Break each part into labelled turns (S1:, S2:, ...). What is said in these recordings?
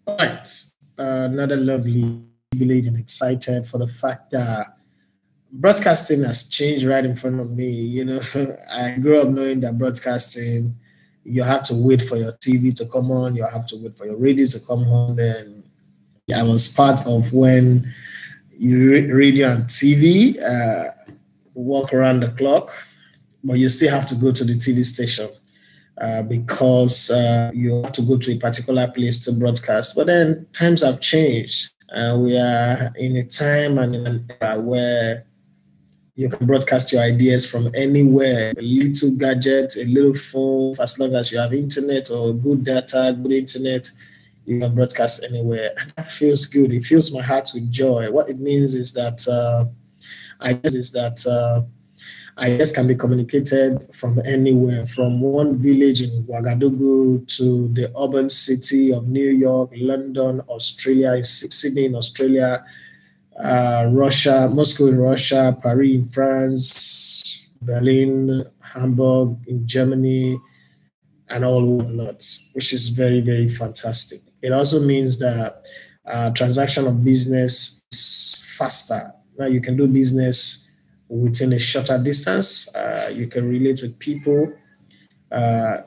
S1: Right. Another lovely village and excited for the fact that broadcasting has changed right in front of me. I grew up knowing that broadcasting, you have to wait for your TV to come on, you have to wait for your radio to come on. And I was part of when radio and TV walk around the clock, but you still have to go to the TV station because you have to go to a particular place to broadcast. But then times have changed. We are in a time and in an era where you can broadcast your ideas from anywhere. A little gadget, a little phone, as long as you have internet or good data, good internet, you can broadcast anywhere. And that feels good. It fills my heart with joy. What it means is that ideas can be communicated from anywhere, from one village in Ouagadougou to the urban city of New York, London, Australia, Sydney in Australia, Russia, Moscow in Russia, Paris in France, Berlin, Hamburg in Germany, and all whatnot, which is very, very fantastic. It also means that transaction of business is faster. Now you can do business within a shorter distance. You can relate with people.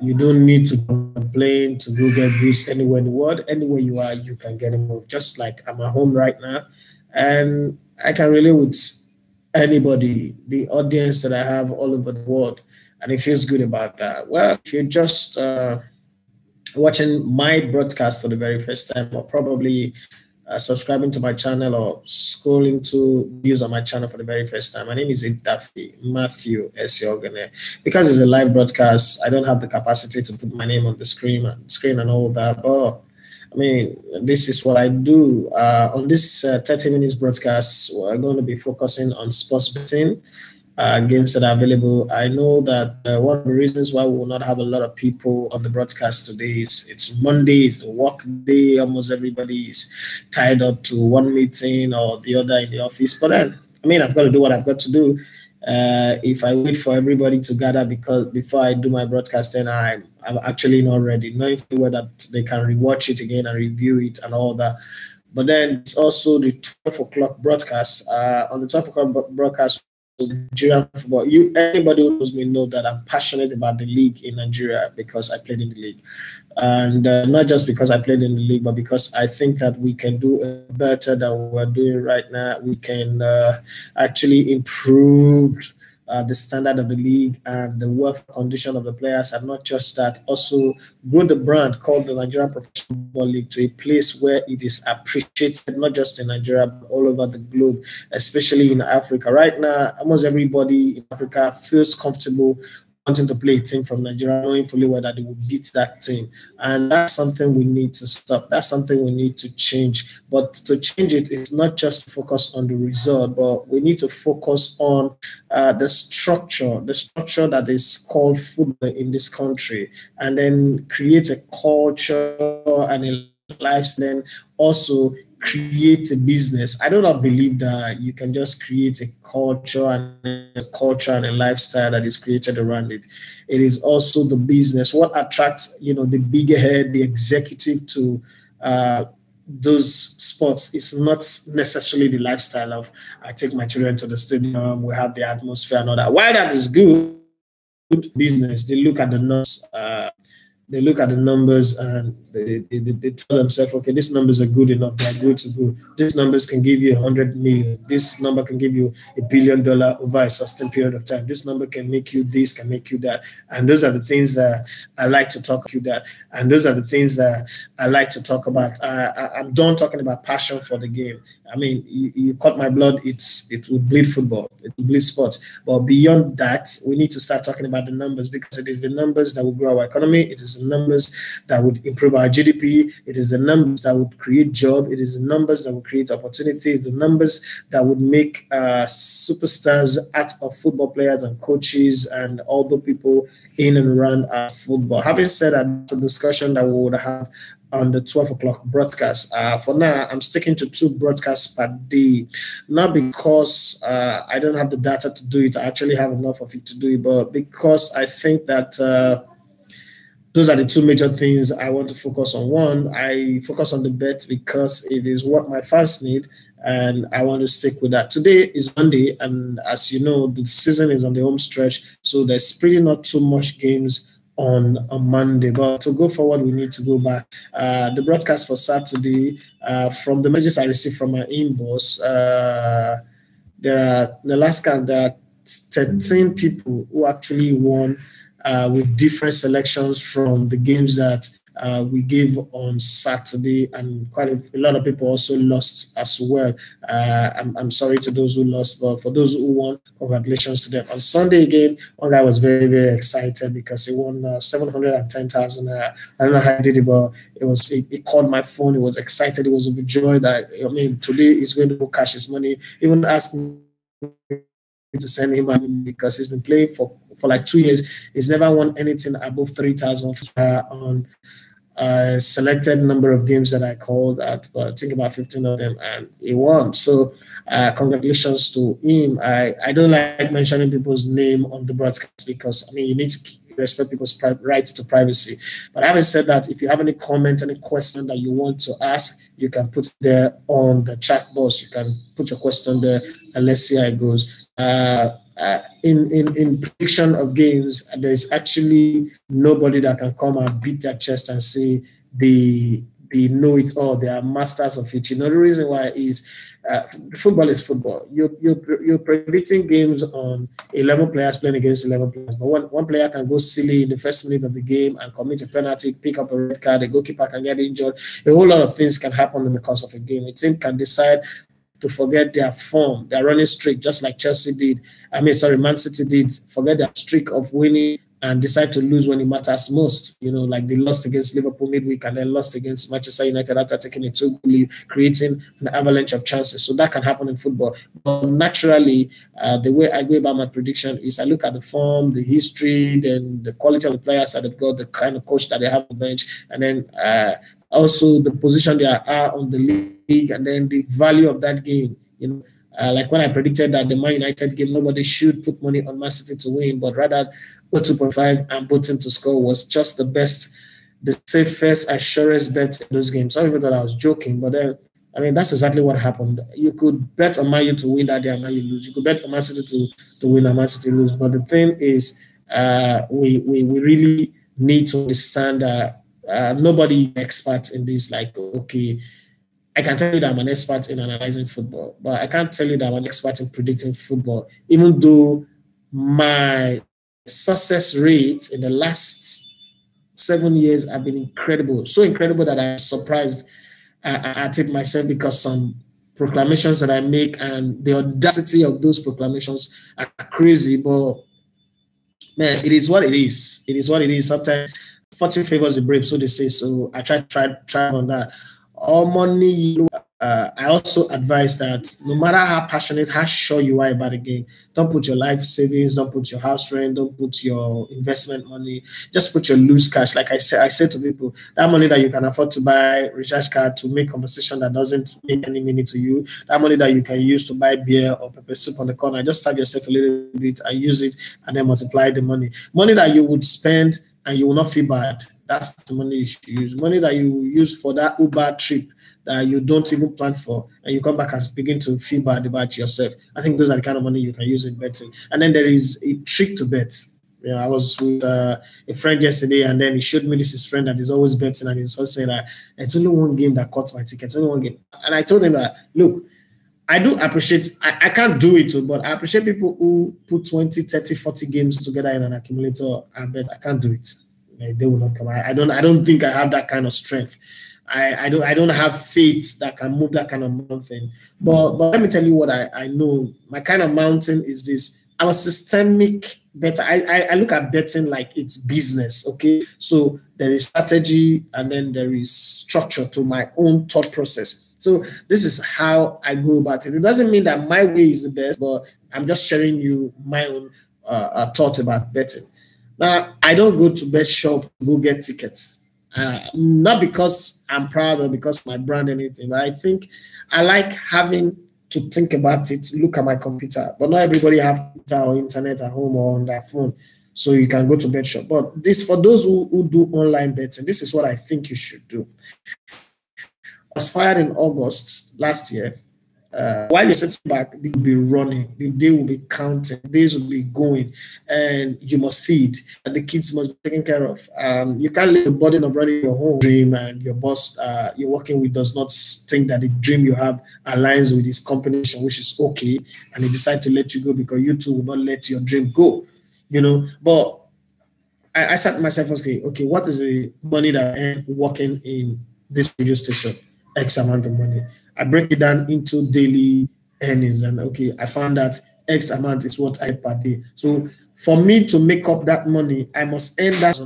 S1: You don't need to complain to go get goods anywhere in the world. Anywhere you are, you can get involved. Just like I'm at home right now, and I can relate with anybody, the audience that I have all over the world, and it feels good about that. Well, if you're just watching my broadcast for the very first time, or probably subscribing to my channel or scrolling to views on my channel for the very first time. My name is Idafi Matthew Esiogene. Because it's a live broadcast, I don't have the capacity to put my name on the screen and all that. But I mean, this is what I do. On this 30 minutes broadcast, we're going to be focusing on sports betting, games that are available. I know that one of the reasons why we will not have a lot of people on the broadcast today is it's Monday, it's the work day. Almost everybody is tied up to one meeting or the other in the office. But then, I mean, I've got to do what I've got to do. If I wait for everybody to gather because before I do my broadcast, then I'm actually not ready, knowing whether they can rewatch it again and review it and all that. But then it's also the 12 o'clock broadcast. On the 12 o'clock broadcast, Nigerian football. Anybody who knows me know that I'm passionate about the league in Nigeria because I played in the league, and not just because I played in the league, but because I think that we can do better than we're doing right now. We can actually improve the standard of the league and the work condition of the players, and not just that, also grow the brand called the Nigerian Professional Football League to a place where it is appreciated, not just in Nigeria, but all over the globe, especially in Africa. Right now, almost everybody in Africa feels comfortable wanting to play a team from Nigeria, knowing fully well that they will beat that team. And that's something we need to stop. That's something we need to change. But to change it, it's not just focus on the result, but we need to focus on the structure that is called football in this country, and then create a culture and a lifestyle, then also create a business. I do not believe that you can just create a culture and a lifestyle that is created around it. It is also the business. What attracts the bigger head, the executive to those sports is not necessarily the lifestyle of I take my children to the stadium, we have the atmosphere and all that. While that is good business, they look at the numbers. And they tell themselves, okay, these numbers are good enough. They're good to go. These numbers can give you 100 million. This number can give you $1 billion over a sustained period of time. This number can make you this, can make you that. And those are the things that I like to talk about. I'm done talking about passion for the game. I mean, you cut my blood, it will bleed football, it will bleed sports. But beyond that, we need to start talking about the numbers, because it is the numbers that will grow our economy. It is the numbers that would improve our GDP. It is the numbers that would create jobs. It is the numbers that would create opportunities. The numbers that would make superstars out of football players and coaches and all the people in and around football. Having said that, it's a discussion that we would have on the 12 o'clock broadcast. For now, I'm sticking to 2 broadcasts per day, not because I don't have the data to do it. I actually have enough of it to do it, but because I think that those are the two major things I want to focus on. One, I focus on the bet because it is what my fans need, and I want to stick with that. Today is Monday, and as you know, the season is on the home stretch, so there's pretty not too much games on a Monday. But to go forward, we need to go back. The broadcast for Saturday, from the messages I received from my inbox, there are the last count, there are 13 people who actually won with different selections from the games that we gave on Saturday, and quite a lot of people also lost as well. I'm sorry to those who lost, but for those who won, congratulations to them. On Sunday again, one guy was very, very excited because he won 710,000. I don't know how he did it, but he called my phone. He was excited. He was overjoyed that, I mean, today he's going to go cash his money. He even asked me to send him money because he's been playing for like 2 years. He's never won anything above 3,000 on a selected number of games that I called at, but I think about 15 of them, and he won. So congratulations to him. I don't like mentioning people's name on the broadcast because, I mean, you need to respect people's rights to privacy. But having said that, if you have any comment, any question that you want to ask, you can put it there on the chat box. You can put your question there, and let's see how it goes. In prediction of games, there is actually nobody that can come and beat their chest and say they know it all. They are masters of it. You know, the reason why is football is football. You're predicting games on 11 players playing against 11 players, but one player can go silly in the first minute of the game and commit a penalty, pick up a red card, the goalkeeper can get injured. A whole lot of things can happen in the course of a game. A team can decide to forget their form, their running streak, just like Chelsea did. Man City did, forget their streak of winning and decide to lose when it matters most. You know, like they lost against Liverpool midweek and then lost against Manchester United after taking a 2-goal lead, creating an avalanche of chances. So that can happen in football. But naturally, the way I go about my prediction is I look at the form, the history, then the quality of the players that they've got, the kind of coach that they have on the bench, and then also the position they are on the league, and then the value of that game. You know, like when I predicted that the Man United game, nobody should put money on Man City to win, but rather 2.5 and Bolton to score was just the best, the safest, surest bet in those games. Some people thought I was joking, but then, I mean, that's exactly what happened. You could bet on Man U to win that day and Man U lose. You could bet on Man City to win and Man City lose. But the thing is, we really need to understand that nobody is expert in this. Like, okay, I can tell you that I'm an expert in analyzing football, but I can't tell you that I'm an expert in predicting football, even though my success rate in the last 7 years have been incredible. So incredible that I'm surprised at it myself, because some proclamations that I make and the audacity of those proclamations are crazy. But man, it is what it is. It is what it is. Sometimes fortune favors the brave, so they say. So I try on that. All money. I also advise that no matter how passionate, how sure you are about the game, don't put your life savings, don't put your house rent, don't put your investment money. Just put your loose cash. Like I say to people, that money that you can afford to buy recharge card to make conversation that doesn't make any meaning to you, that money that you can use to buy beer or pepper soup on the corner, just stab yourself a little bit and use it, and then multiply the money. Money that you would spend and you will not feel bad. That's the money you should use. Money that you use for that Uber trip that you don't even plan for, and you come back and begin to feel bad about yourself. I think those are the kind of money you can use in betting. And then there is a trick to bet. You know, I was with a friend yesterday, and then he showed me this his friend that is always betting, and he's also saying that it's only one game that caught my ticket. It's only one game. And I told him that, look, I do appreciate, I can't do it, but I appreciate people who put 20, 30, 40 games together in an accumulator and bet. I can't do it. Like, they will not come. I don't think I have that kind of strength. I don't have faith that can move that kind of mountain. But let me tell you what I know. My kind of mountain is this. I'm a systemic better. I look at betting like it's business. Okay, so there is strategy and then there is structure to my own thought process. So this is how I go about it. It doesn't mean that my way is the best, but I'm just sharing you my own thought about betting. Now, I don't go to bet shop to go get tickets. Not because I'm proud or because my brand or anything, but I think I like having to think about it, look at my computer. But not everybody have computer or internet at home or on their phone. So you can go to bet shop. But this, for those who do online betting, this is what I think you should do. I was fired in August last year. While you're sitting back, they will be running, the day will be counting, days will be going, and you must feed, and the kids must be taken care of. You can't leave the burden of running your home dream, and your boss you're working with does not think that the dream you have aligns with his company, which is okay, and they decide to let you go because you too will not let your dream go, you know. But I said to myself, okay, what is the money that I earn working in this radio station? X amount of money. I break it down into daily earnings, and okay, I found that X amount is what I per day. So for me to make up that money, I must earn that,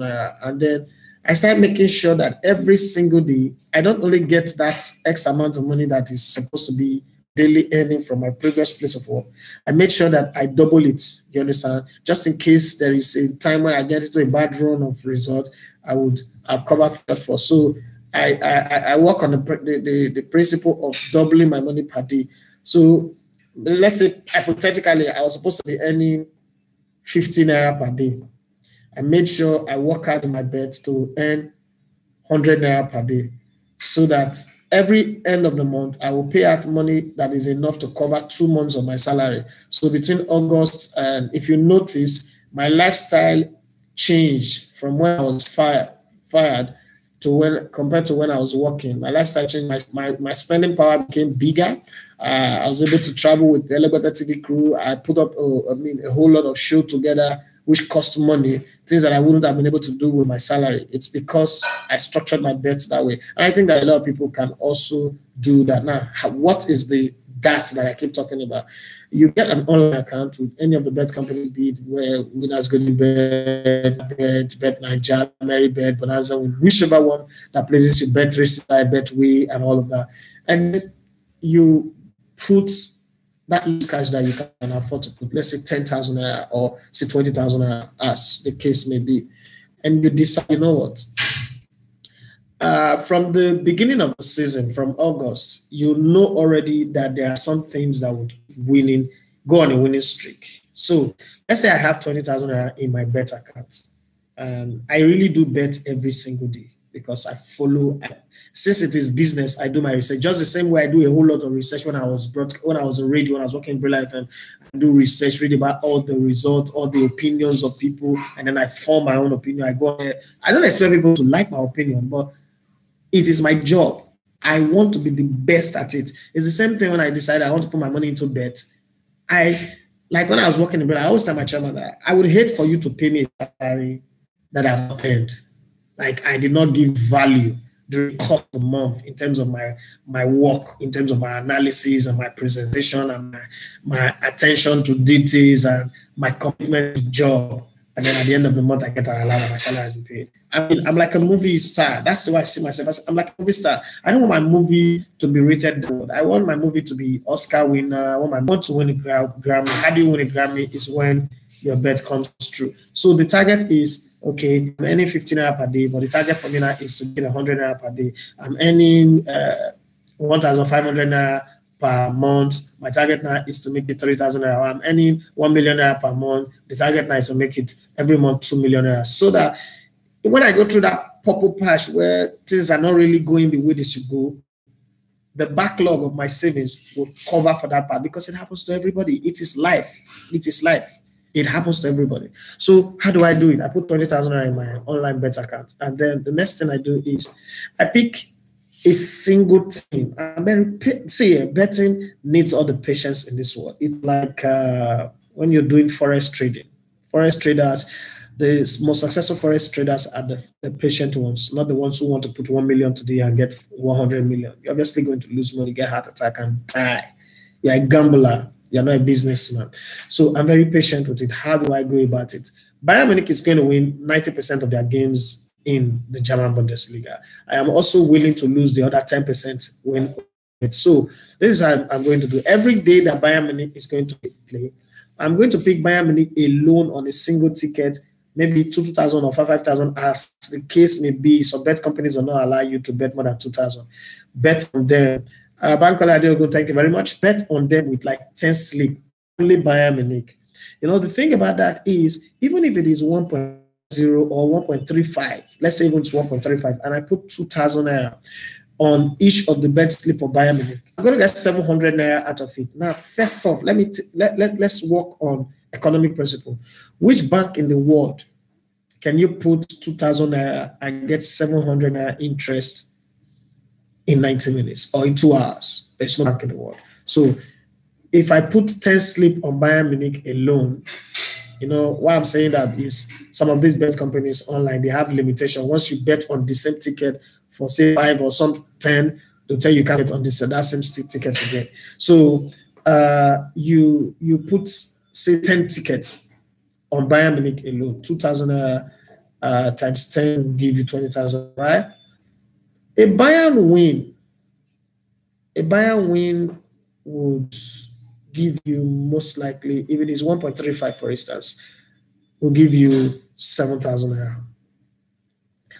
S1: and then I start making sure that every single day I don't only get that X amount of money that is supposed to be daily earning from my previous place of work. I make sure that I double it. You understand? Just in case there is a time when I get into a bad run of result, I'll cover that for. So I work on the principle of doubling my money per day. So let's say hypothetically I was supposed to be earning 15 naira per day. I made sure I work hard in my bed to earn 100 naira per day, so that every end of the month I will pay out money that is enough to cover 2 months of my salary. So between August and, if you notice, my lifestyle changed from when I was fired to when, compared to when I was working. My lifestyle changed. My spending power became bigger. I was able to travel with the Elevator TV crew. I put up a whole lot of show together, which cost money, things that I wouldn't have been able to do with my salary. It's because I structured my bets that way. And I think that a lot of people can also do that. Now, what is the that I keep talking about? You get an online account with any of the bet companies, be it where Winners Golden Bet, Naija, Merrybet, Bonanza, whichever one that places you, Bet365, Betway, and all of that. And you put that cash that you can afford to put, let's say 10,000 naira or say 20,000 naira, as the case may be, and you decide, you know what? From the beginning of the season, from August, you know already that there are some things that would go on a winning streak. So let's say I have 20,000 naira in my bet account, and I really do bet every single day because I follow. Since it is business, I do my research. Just the same way I do a whole lot of research when I was on radio, when I was working in Brilla FM. I do research, read about all the results, all the opinions of people, and then I form my own opinion. I go ahead. I don't expect people to like my opinion, but it is my job. I want to be the best at it. It's the same thing when I decided I want to put my money into bet. Like when I was working in Brilla, I always tell my chairman that I would hate for you to pay me a salary that I've not earned. Like I did not give value during the course of the month in terms of my work, in terms of my analysis and my presentation and my attention to details and my commitment to job. And then at the end of the month, I get an alarm and my salary has been paid. I mean, I'm like a movie star. That's the way I see myself. I'm like a movie star. I don't want my movie to be rated down. I want my movie to be Oscar winner. I want to win a Grammy. How do you win a Grammy? Is when your bet comes true. So the target is, okay, I'm earning 15 naira per day, but the target for me now is to get 100 naira per day. I'm earning 1,500 naira per month. My target now is to make it 3,000 naira. I'm earning 1 million naira per month. The target now is to make it every month 2 million naira. So that when I go through that purple patch where things are not really going the way they should go, the backlog of my savings will cover for that part, because it happens to everybody. It is life. It is life. It happens to everybody. So how do I do it? I put 20,000 in my online bet account. And then the next thing I do is I pick a single team. Betting needs all the patience in this world. It's like when you're doing forex trading. Forex traders, the most successful forex traders are the patient ones, not the ones who want to put 1 million today and get 100 million. You're obviously going to lose money, get heart attack, and die. You're a gambler. You're not a businessman. So I'm very patient with it. How do I go about it? Bayern Munich is going to win 90% of their games in the German Bundesliga. I am also willing to lose the other 10% when. So this is how I'm going to do. Every day that Bayern Munich is going to play, I'm going to pick Bayern Munich alone on a single ticket, maybe 2,000 or 5,000, as the case may be. So bet companies will not allow you to bet more than 2,000. Bet on them. Bankola Adeogun, thank you very much. Bet on them with like 10 sleep. Only Bayern Munich. The thing about that is, even if it is 1.0 or 1.35, let's say even it's 1.35, and I put 2,000 naira on each of the bet slip of Bayern Munich, I'm going to get 700 naira out of it. Now, first off, let's work on economic principle. Which bank in the world can you put 2,000 naira and get 700 naira interest in 90 minutes or in 2 hours? There's no bank in the world. So if I put 10 slip on Bayern Munich alone, why I'm saying that is some of these bet companies online, they have limitation. Once you bet on the same ticket for say 5 or some 10, they'll tell you can't get on that same ticket again. So you put say 10 tickets on Bayern Munich alone, 2,000 times 10 will give you 20,000, right? A Bayern win would give you most likely, if it is 1.35 for instance, will give you 7,000 naira.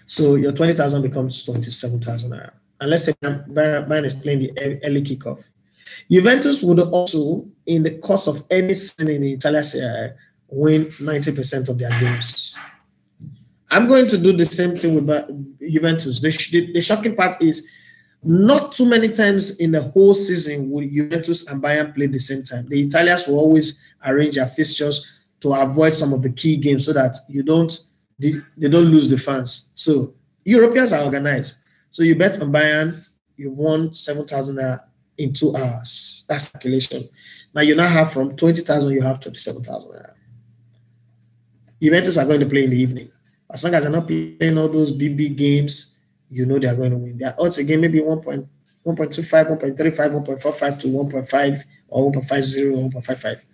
S1: So your 20,000 becomes 27,000 naira. And let's say Bayern is playing the early kickoff. Juventus would also, in the course of any season in the Italian Serie A, win 90% of their games. I'm going to do the same thing with Juventus. The shocking part is not too many times in the whole season will Juventus and Bayern play at the same time. The Italians will always arrange their fixtures to avoid some of the key games so that they don't lose the fans. So Europeans are organized. So you bet on Bayern, you won 7,000 naira in 2 hours. That's calculation. Now you now have from 20,000, you have 27,000 naira. Juventus are going to play in the evening. As long as they're not playing all those big games, they are going to win. Their odds again maybe 1.25, 1.35, 1.45 to 1.5 or 1.50 or 1.55.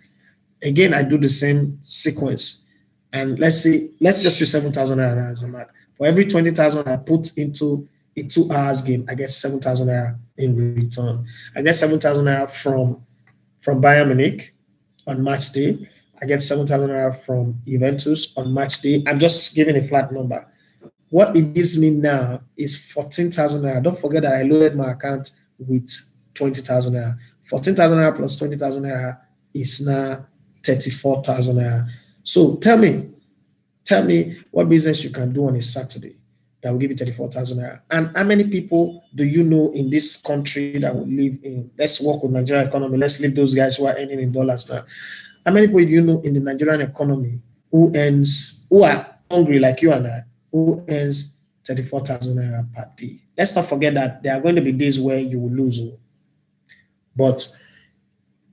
S1: Again, I do the same sequence. And let's just use 7,000 naira as a mark. For every 20,000 I put into a 2 hours game, I get 7,000 naira in return. I get 7,000 naira from Bayern Munich on match day. I get 7,000 naira from Juventus on match day. I'm just giving a flat number. What it gives me now is 14,000 naira. Don't forget that I loaded my account with 20,000 naira. 14,000 naira plus 20,000 naira is now 34,000 naira. So tell me what business you can do on a Saturday that will give you 34,000 naira. And how many people do you know in this country that will live in, let's work with Nigerian economy, let's leave those guys who are earning in dollars now. How many people do you know in the Nigerian economy who are hungry like you and I, who earns 34,000 naira per day? Let's not forget that there are going to be days where you will lose. But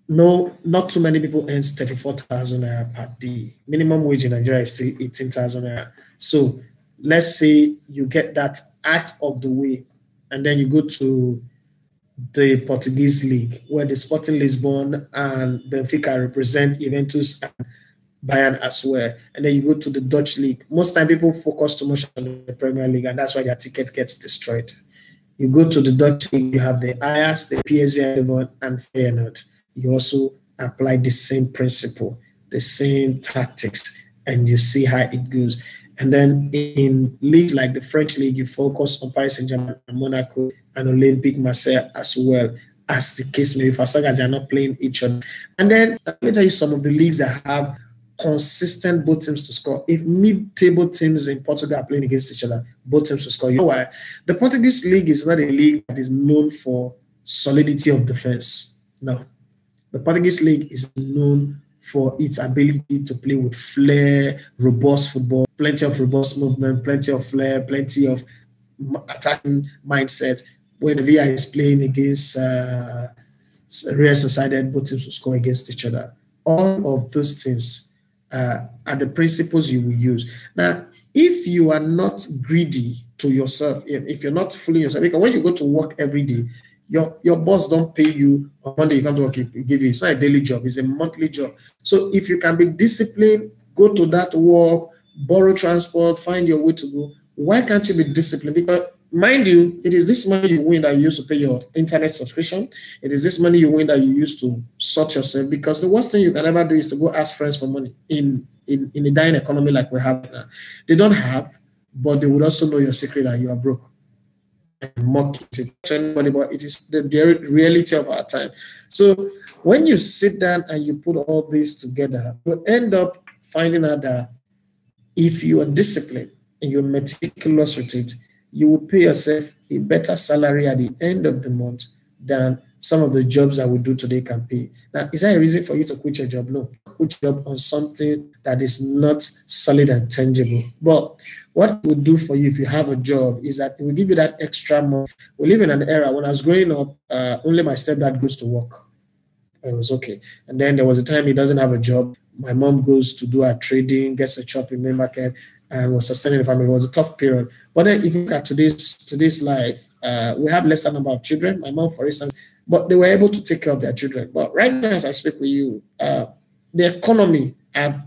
S1: no, not too many people earn 34,000 naira per day. Minimum wage in Nigeria is still 18,000 naira. So let's say you get that out of the way, and then you go to the Portuguese league, where the Sporting Lisbon and Benfica represent Juventus and Bayern as well. And then you go to the Dutch league. Most time people focus too much on the Premier League, and that's why their ticket gets destroyed. You go to the Dutch league, you have the Ajax, the PSV Eindhoven, and Feyenoord. You also apply the same principle, the same tactics, and you see how it goes. And then in leagues like the French league, you focus on Paris Saint-Germain and Monaco and Olympique Marseille as well, as the case may be, as long as they're not playing each other. And then let me tell you some of the leagues that have consistent both teams to score. If mid-table teams in Portugal are playing against each other, both teams to score. You know why? The Portuguese league is not a league that is known for solidity of defense. No. The Portuguese league is known for its ability to play with flair, robust football, plenty of robust movement, plenty of flair, plenty of attacking mindset. When Villa is playing against Real Sociedad, both teams will score against each other. All of those things are the principles you will use. Now, if you are not greedy to yourself, if you're not fooling yourself, because when you go to work every day, your boss don't pay you on Monday, you come to work, you give you. It's not a daily job, it's a monthly job. So if you can be disciplined, go to that work, borrow transport, find your way to go, why can't you be disciplined? Because mind you, it is this money you win that you use to pay your internet subscription. It is this money you win that you use to sort yourself. Because the worst thing you can ever do is to go ask friends for money in a dying economy like we have now. They don't have, but they would also know your secret that you are broke. mock it to anybody, but it is the reality of our time. So when you sit down and you put all this together, you end up finding out that if you are disciplined and you're meticulous with it, you will pay yourself a better salary at the end of the month than some of the jobs that we do today can pay. Now, is that a reason for you to quit your job? No. Quit your job on something that is not solid and tangible. But what it will do for you if you have a job is that it will give you that extra money. We live in an era when I was growing up, only my stepdad goes to work. It was okay. And then there was a time he doesn't have a job. My mom goes to do her trading, gets a job in main market, and was sustaining the family. It was a tough period. But then if you look at today's life, we have lesser number of children. My mom, for instance, but they were able to take care of their children. But right now, as I speak with you, the economy have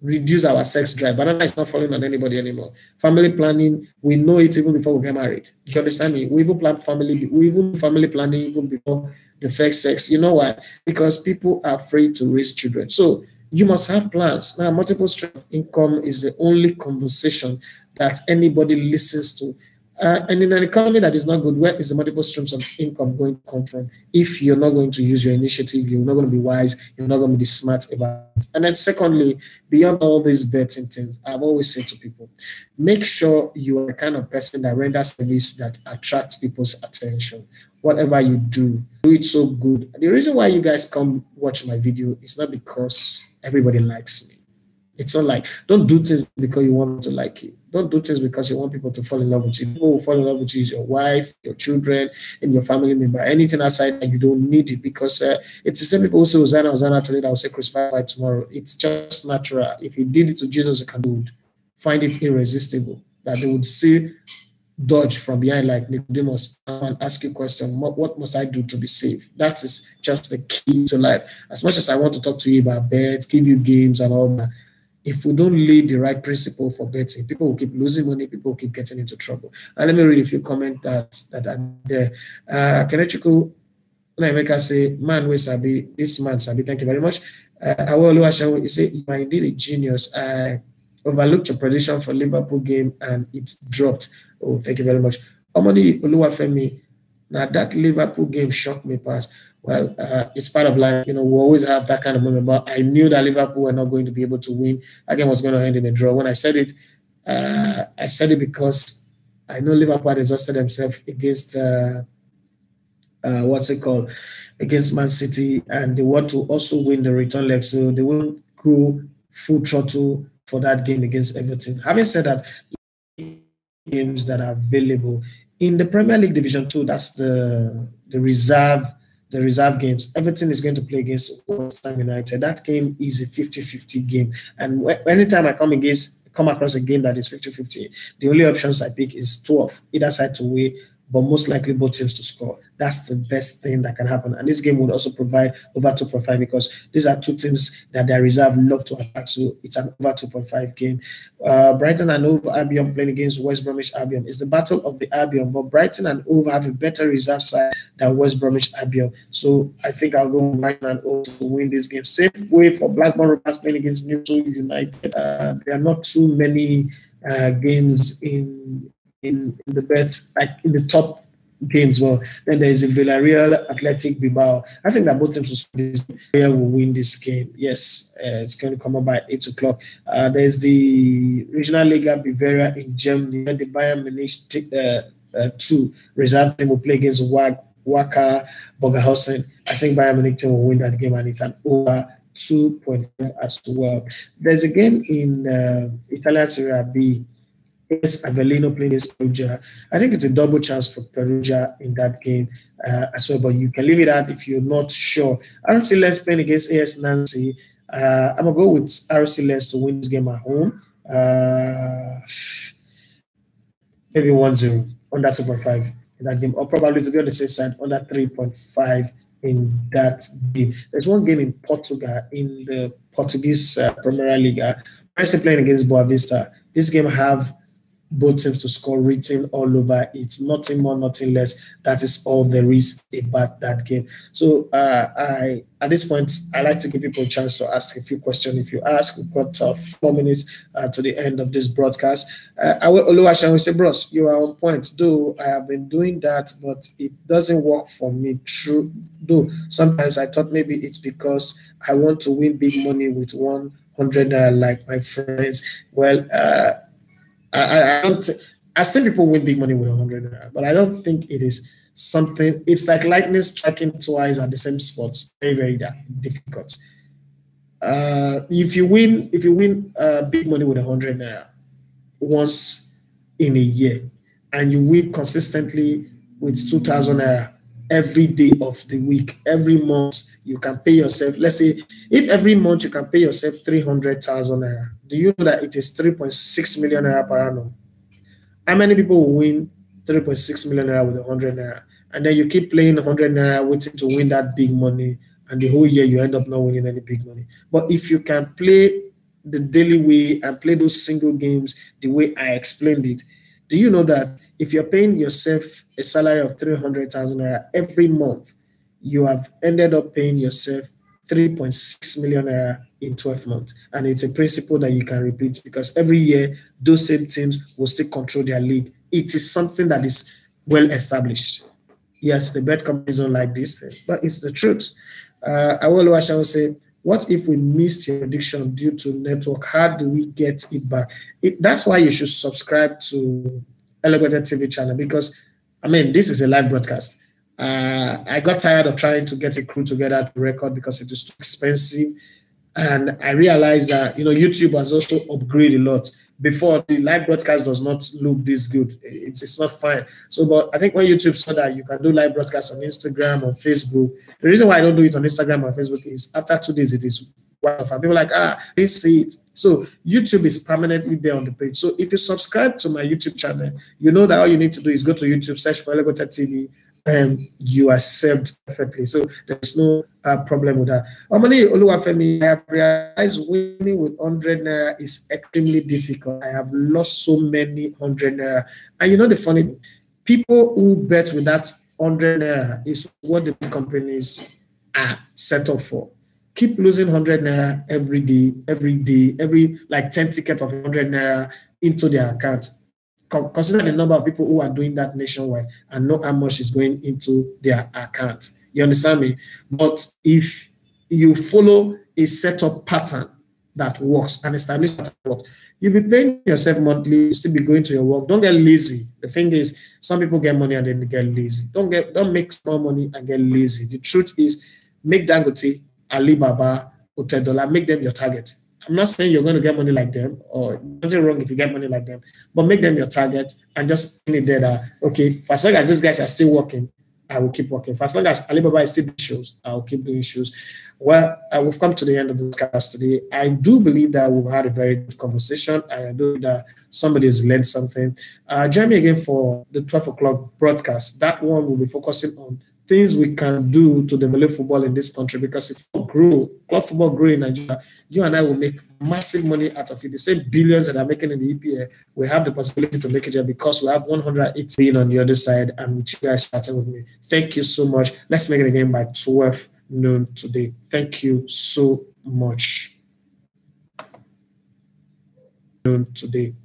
S1: reduced our sex drive. Banana is not falling on anybody anymore. Family planning, we know it even before we get married. Do you understand me? We even plan family. We even do family planning even before the first sex. You know why? Because people are afraid to raise children. So you must have plans. Now, multiple streams of income is the only conversation that anybody listens to. And in an economy that is not good, where is the multiple streams of income going to come from? If you're not going to use your initiative, you're not going to be wise, you're not going to be smart about it. And then secondly, beyond all these betting things, I've always said to people, make sure you are the kind of person that renders service that attracts people's attention. Whatever you do it so good. The reason why you guys come watch my video is not because everybody likes me. It's not like, don't do things because you want to like you. Don't do things because you want people to fall in love with you. People who fall in love with you is your wife, your children, and your family member. Anything outside that you don't need it, because it's the same people who say Hosanna, Hosanna today that will say crucified tomorrow. It's just natural. If you did it to Jesus, you can do it. Find it irresistible. That they would see dodge from behind like Nicodemus and ask you a question, what must I do to be saved? That is just the key to life. As much as I want to talk to you about bets, give you games and all that, if we don't lay the right principle for betting, people will keep losing money, people will keep getting into trouble. And let me read a few comments that are there. Kenechukwu Naimeka say, man, we sabi, this man sabi, thank you very much. You say, you are indeed a genius. I overlooked your prediction for Liverpool game and it dropped. Oh, thank you very much. Omoni Oluwafemi, now that Liverpool game shocked me past. Well, it's part of life. You know, we always have that kind of moment, but I knew that Liverpool were not going to be able to win. That game was going to end in a draw. When I said it because I know Liverpool had exhausted themselves against, against Man City, and they want to also win the return leg, so they won't go full throttle for that game against Everton. Having said that, games that are available in the Premier League Division 2, that's the reserve games. Everton is going to play against West Ham United. That game is a 50-50 game. And anytime I come across a game that is 50-50, the only options I pick is 12, either side to win, but most likely both teams to score. That's the best thing that can happen. And this game would also provide over 2.5 because these are two teams that their reserve love to attack. So it's an over 2.5 game. Brighton and Hove Albion playing against West Bromwich Albion. It's the battle of the Albion, but Brighton and Hove have a better reserve side than West Bromwich Albion. So I think I'll go with Brighton and Hove to win this game. Same way for Blackburn Rovers playing against Newcastle United. There are not too many games in the bets, like in the top games. Well, then there is a Villarreal Athletic Bilbao. I think that both teams will win this game. Yes, it's going to come up by 8 o'clock. There's the Regional Liga Bavaria in Germany. The Bayern Munich 2 reserve team will play against Wacker Bogerhausen. I think Bayern Munich team will win that game, and it's an over 2.5 as well. There's a game in Italian Serie B. It's Avellino playing against Perugia. I think it's a double chance for Perugia in that game as well, but you can leave it out if you're not sure. RC Lens playing against AS Nancy. I'm going to go with RC Lens to win this game at home. Maybe 1-0, under 2.5 in that game, or probably to be on the safe side, under 3.5 in that game. There's one game in Portugal, in the Portuguese Premier League. RC playing against Boa Vista. This game have both teams to score written all over it. Nothing more, nothing less. That is all there is about that game. So I at this point, I like to give people a chance to ask a few questions. If you ask, we've got 4 minutes to the end of this broadcast. I will Oluwaseun will say, bros, you are on point. Though I have been doing that, but it doesn't work for me. True. Though sometimes I thought maybe it's because I want to win big money with 100 like my friends. Well, I don't. I've seen people win big money with 100 naira, but I don't think it is something. It's like lightning striking twice at the same spot. Very, very difficult. If you win big money with 100 naira once in a year, and you win consistently with 2,000 naira every day of the week, every month you can pay yourself. Let's say if every month you can pay yourself 300,000 naira, do you know that it is 3.6 million naira per annum? How many people will win 3.6 million naira with 100 naira? And then you keep playing 100 naira, waiting to win that big money, and the whole year you end up not winning any big money. But if you can play the daily way and play those single games the way I explained it, do you know that if you're paying yourself a salary of 300,000 naira every month, you have ended up paying yourself 3.6 million naira in 12 months. And it's a principle that you can repeat because every year those same teams will still control their league. It is something that is well established. Yes, the bet companies don't like this thing, but it's the truth. I will say, what if we missed your prediction due to network? How do we get it back? That's why you should subscribe to Elevated TV channel because, I mean, this is a live broadcast. I got tired of trying to get a crew together to record because it was too expensive. And I realized that, YouTube has also upgraded a lot. Before, the live broadcast does not look this good. It's not fine. So, but I think when YouTube saw that you can do live broadcasts on Instagram, on Facebook, the reason why I don't do it on Instagram or Facebook is after 2 days, it is wonderful. People are like, they see it. So YouTube is permanently there on the page. So if you subscribe to my YouTube channel, you know that all you need to do is go to YouTube, search for Elevated TV, and you are served perfectly. So there's no problem with that. Omani Oluwafemi, I have realized winning with 100 naira is extremely difficult. I have lost so many 100 naira. And you know the funny thing, people who bet with that 100 naira is what the companies are set up for. Keep losing 100 naira every day, every like 10 tickets of 100 naira into their account. Consider the number of people who are doing that nationwide and know how much is going into their account. You understand me? But if you follow a setup pattern that works, an established pattern that works, you'll be paying yourself monthly, you'll still be going to your work. Don't get lazy. The thing is, some people get money and then they get lazy. Don't make small money and get lazy. The truth is, make Dangote, Alibaba, Otedola, make them your target. I'm not saying you're going to get money like them, or nothing wrong if you get money like them, but make them your target and just put it there that, okay, for as long as these guys are still working, I will keep working. For as long as Alibaba is still doing shows, I will keep doing shows. Well, we've come to the end of this cast today. I do believe that we've had a very good conversation, and I do that somebody has learned something. Join me again for the 12 o'clock broadcast. That one will be focusing on things we can do to develop football in this country, because if club football grow in Nigeria, you and I will make massive money out of it. The same billions that are making in the EPL, we have the possibility to make it here because we have 180 billion on the other side, and with you guys starting with me. Thank you so much. Let's make it again by 12 noon today. Thank you so much. Noon today.